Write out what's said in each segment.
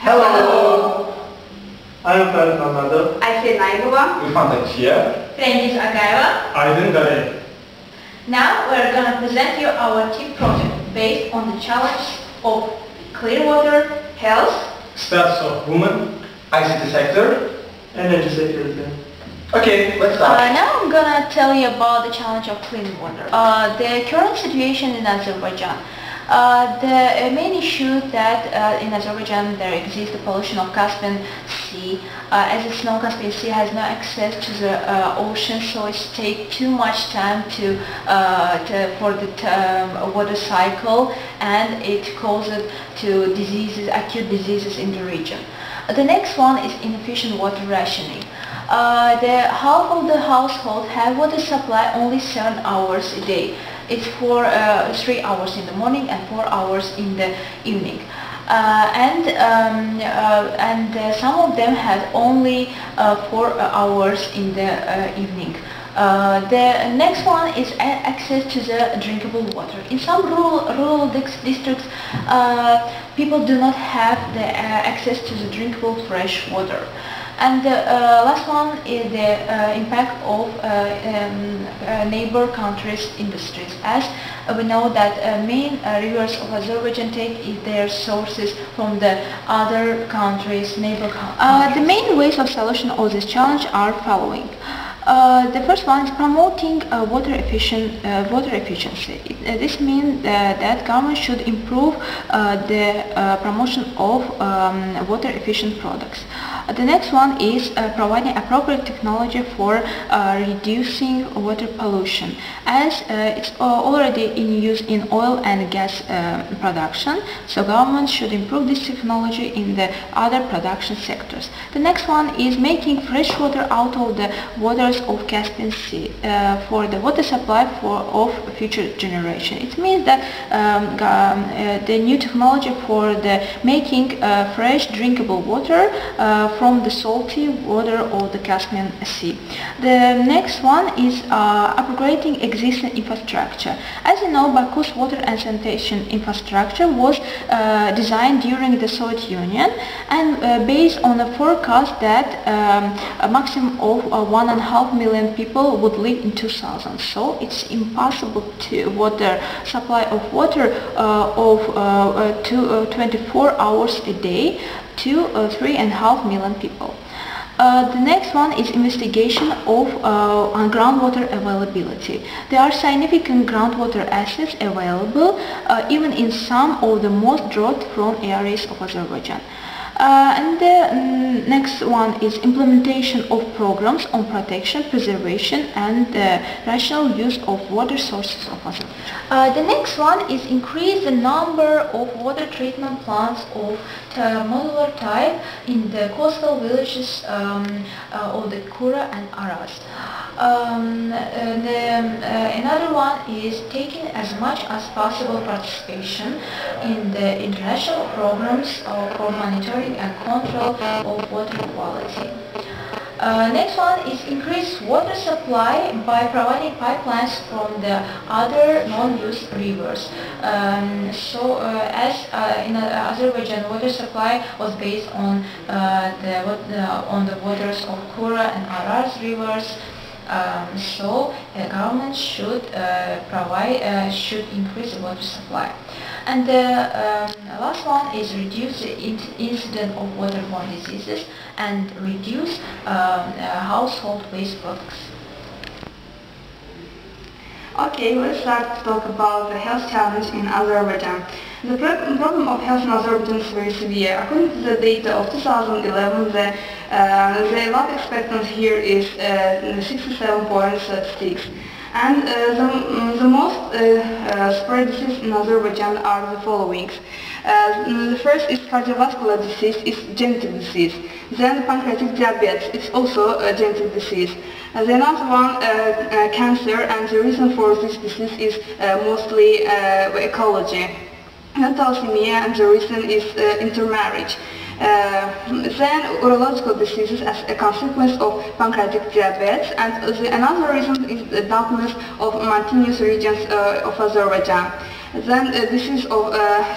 Hello! I am Farid Mammadov. Aysel Naibova. Urfan Atakishiyev. Firangiz Aghayeva. Aydin Garayev. Now we are going to present you our team project based on the challenge of clean water, health, Status of women, ICT sector. energy security. Okay, let's start. now I'm gonna tell you about the challenge of clean water. The current situation in Azerbaijan. The main issue that in Azerbaijan there exists the pollution of Caspian Sea. As it's known, Caspian Sea has no access to the ocean, so it takes too much time for the water cycle, and it causes to diseases, acute diseases in the region. The next one is inefficient water rationing. The half of the household have water supply only 7 hours a day. It's for 3 hours in the morning and 4 hours in the evening. Some of them have only 4 hours in the evening. The next one is access to the drinkable water. In some rural districts, people do not have the access to the drinkable fresh water. And the last one is the impact of neighbor countries' industries. As we know that main rivers of Azerbaijan take their sources from the other countries, neighbor countries. The main ways of solution of this challenge are following. The first one is promoting water efficiency. This means that government should improve the promotion of water efficient products. The next one is providing appropriate technology for reducing water pollution, as it's already in use in oil and gas production, so government should improve this technology in the other production sectors. The next one is making fresh water out of the waters of Caspian Sea for the water supply of future generation. It means that the new technology for the making fresh drinkable water from the salty water of the Caspian Sea. The next one is upgrading existing infrastructure. As you know, Baku's water and sanitation infrastructure was designed during the Soviet Union, and based on a forecast that a maximum of 1.5 million people would live in 2000. So it's impossible to water supply of water of 24 hours a day to 3.5 million people. The next one is investigation of groundwater availability. There are significant groundwater assets available even in some of the most drought-prone areas of Azerbaijan. And the next one is implementation of programs on protection, preservation and rational use of water sources of Azerbaijan. The next one is increase the number of water treatment plants of modular type in the coastal villages of the Kura and Araz. Another one is taking as much as possible participation in the international programs for monitoring and control of water quality. Next one is increase water supply by providing pipelines from the other non-used rivers. As in Azerbaijan, water supply was based on the waters of Kura and Araz rivers. The government should should increase the water supply. And the last one is reduce the incidence of waterborne diseases and reduce household waste products. Okay, let's start to talk about the health challenge in Azerbaijan. The problem of health in Azerbaijan is very severe. According to the data of 2011, the life expectancy here is 67.36. And the most spread diseases in Azerbaijan are the following. The first is cardiovascular disease, is genetic disease. Then pancreatic diabetes, it's also a genetic disease. The another one, cancer, and the reason for this disease is mostly ecology. Thalassemia, and the reason is intermarriage. Then urological diseases as a consequence of pancreatic diabetes, and another reason is the dampness of mountainous regions of Azerbaijan. Then disease of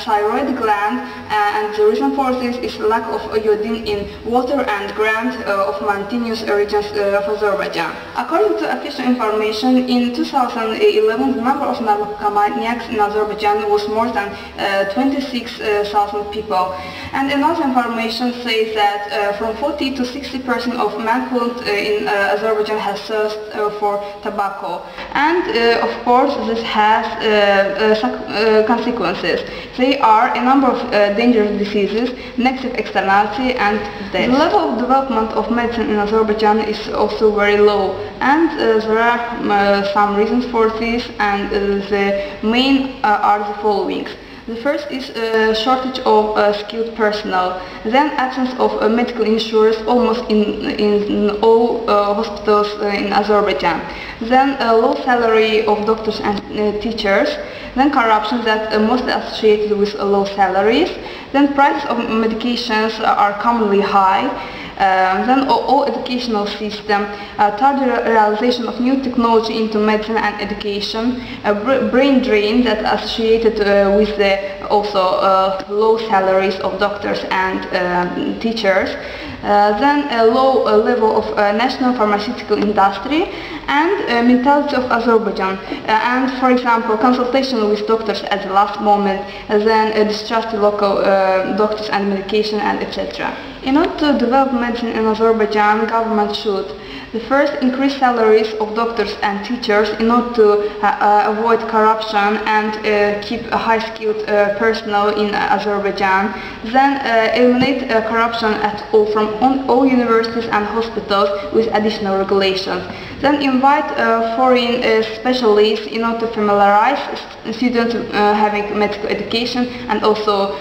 thyroid gland, and the reason for this is lack of iodine in water and ground of mountainous regions of Azerbaijan. According to official information, in 2011 the number of narcomaniacs in Azerbaijan was more than 26,000 people. And another information says that from 40 to 60% of manhood in Azerbaijan has thirst for tobacco. And of course this has consequences. They are a number of dangerous diseases, negative externality and death. The level of development of medicine in Azerbaijan is also very low, and there are some reasons for this, and the main are the following. The first is shortage of skilled personnel, then absence of medical insurance almost in all hospitals in Azerbaijan, then low salary of doctors and teachers, then corruption that mostly associated with low salaries, then prices of medications are commonly high, then all educational system, tardy realization of new technology into medicine and education, brain drain that associated with the also low salaries of doctors and teachers, then a low level of national pharmaceutical industry, and mentality of Azerbaijan, and for example consultation with doctors at the last moment, then distrust to local doctors and medication, and etc. In order to develop medicine in Azerbaijan, government should the first increase salaries of doctors and teachers in order to avoid corruption and keep a high-skilled personnel in Azerbaijan. Then eliminate corruption at all from all universities and hospitals with additional regulations. Then invite foreign specialists in order to familiarize students having medical education and also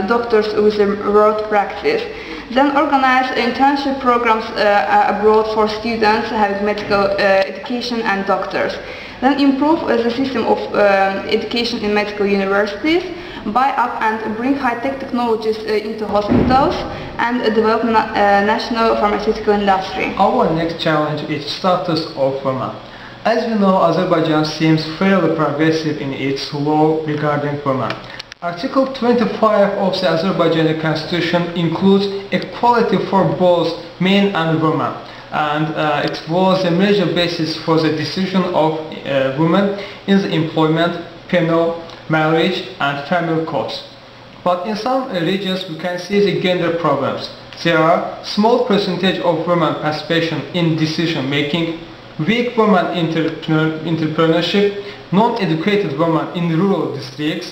doctors with the world practice. Then organize internship programs abroad for students having medical education and doctors. Then improve the system of education in medical universities, buy up and bring high-tech technologies into hospitals, and develop national pharmaceutical industry. Our next challenge is status of women. As we know, Azerbaijan seems fairly progressive in its law regarding women. Article 25 of the Azerbaijani constitution includes equality for both men and women, and it was a major basis for the decision of women in the employment, penal, marriage and family courts. But in some regions we can see the gender problems. There are small percentage of women participation in decision making, weak women entrepreneurship, non-educated women in rural districts,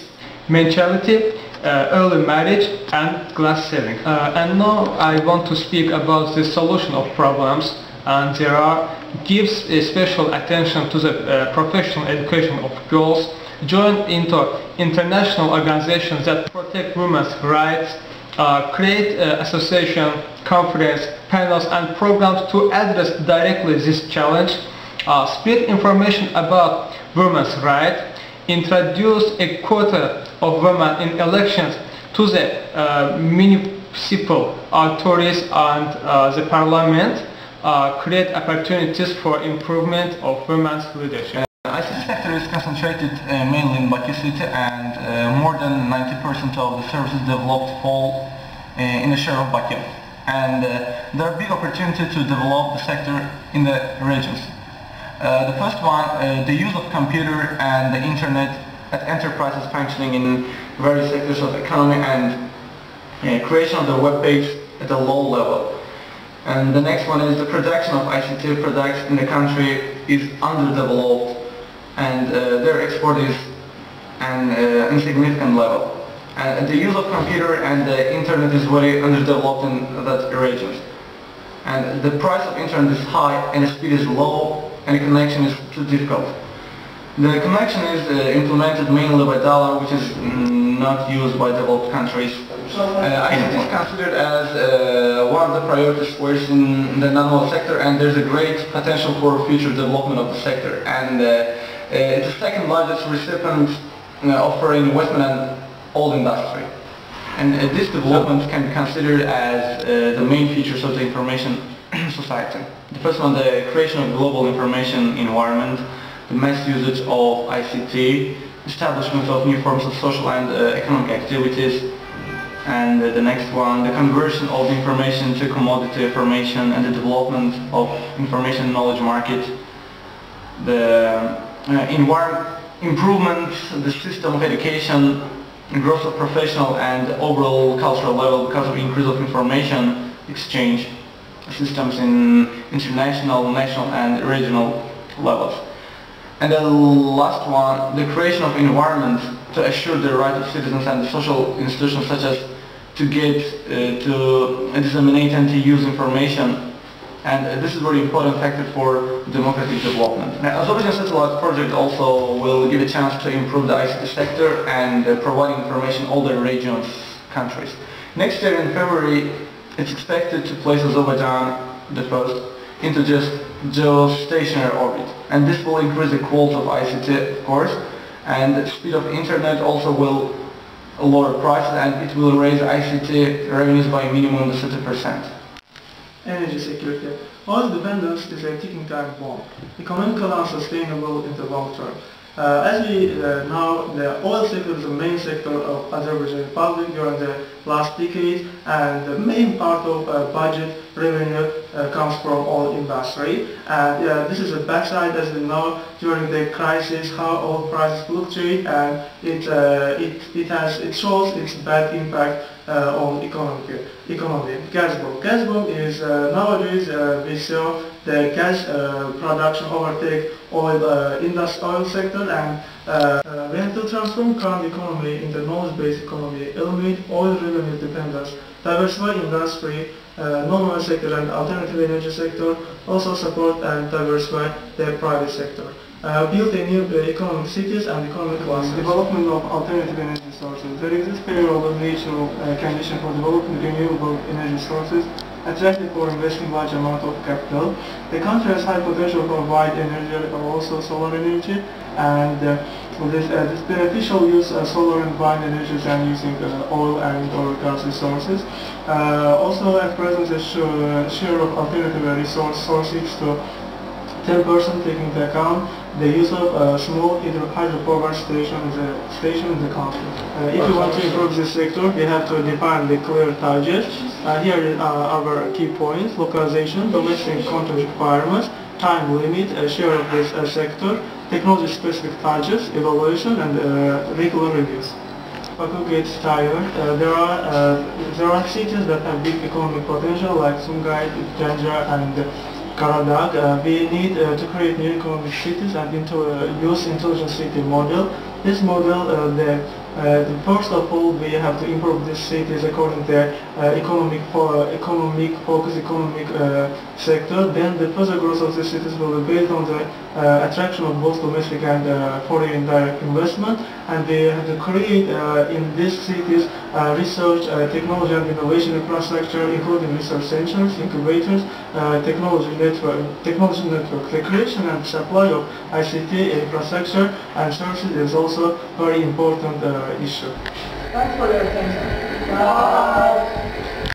mentality, early marriage and glass ceiling. And now I want to speak about the solution of problems, and there are gives a special attention to the professional education of girls, join into international organizations that protect women's rights, create association, conference, panels and programs to address directly this challenge, spread information about women's rights, introduce a quota of women in elections to the municipal authorities and the parliament, create opportunities for improvement of women's leadership. ICT sector is concentrated mainly in Baku city, and more than 90% of the services developed fall in the share of Baku. And there are big opportunities to develop the sector in the regions. The first one, the use of computer and the internet at enterprises functioning in various sectors of economy, and creation of the web page at a low level. And the next one is the production of ICT products in the country is underdeveloped, and their export is an insignificant level. And the use of computer and the internet is very underdeveloped in that regions. And the price of internet is high and the speed is low and the connection is too difficult. The connection is implemented mainly by dollar, which is not used by developed countries. ICT is considered as one of the priorities for in the non-oil sector, and there's a great potential for future development of the sector. And it's the second largest recipient of foreign investment and oil industry. And this development can be considered as the main features of the information society. The first one, the creation of global information environment, the mass usage of ICT, establishment of new forms of social and economic activities. And the next one, the conversion of information to commodity formation and the development of information knowledge market. The improvement, the system of education, growth of professional and overall cultural level because of increase of information exchange systems in international, national and regional levels. And the last one, the creation of environment to assure the right of citizens and the social institutions such as to get, to disseminate and to use information. And this is a very important factor for democratic development. Now, Azerbaijan Satellite Project also will give a chance to improve the ICT sector and providing information all the regions, countries. Next year in February, it's expected to place Azerbaijan, the first, into just geostationary orbit. And this will increase the quality of ICT, of course, and the speed of internet also will lower prices and it will raise ICT revenues by a minimum of 30%. Energy security. Oil dependence is a ticking time bomb, economical and sustainable in the long term. As we know, the oil sector is the main sector of Azerbaijan Republic during the last decade, and the main part of budget revenue comes from oil industry. And this is a backside, as we know, during the crisis, how oil prices fluctuate, and it shows its bad impact on economy. Gas boom. Gas boom is nowadays we saw the gas production overtake oil sector, and we have to transform current economy into knowledge-based economy, eliminate oil revenue dependence, diversify industry, non-oil sector and alternative energy sector, also support and diversify the private sector. Build a new economic cities and economic clusters. Development of alternative energy sources. There exists favorable natural condition for developing renewable energy sources, attractive for investing large amount of capital. The country has high potential for wide energy, also solar energy, and this beneficial use solar and wind energies and using oil and or gas resources. Also at present the share of alternative resource sources to 10% taking into account the use of small hydropower station in the country. If you want to improve this sector, we have to define the clear targets. Here are our key points: localization, domestic content requirements, time limit, share of this sector, technology-specific targets, evaluation, and regular reviews. Baku gets tired. There are cities that have big economic potential like Sumgayit, Ganja, and Karadag. We need to create new economic cities and use intelligent city model. This model, first of all, we have to improve these cities according to their economic sector. Then the further growth of these cities will be based on the attraction of both domestic and foreign direct investment. And we have to create in these cities research, technology and innovation infrastructure, including research centers, incubators, technology network. The creation and supply of ICT infrastructure and services is also very important issue. Thanks for your attention. Bye.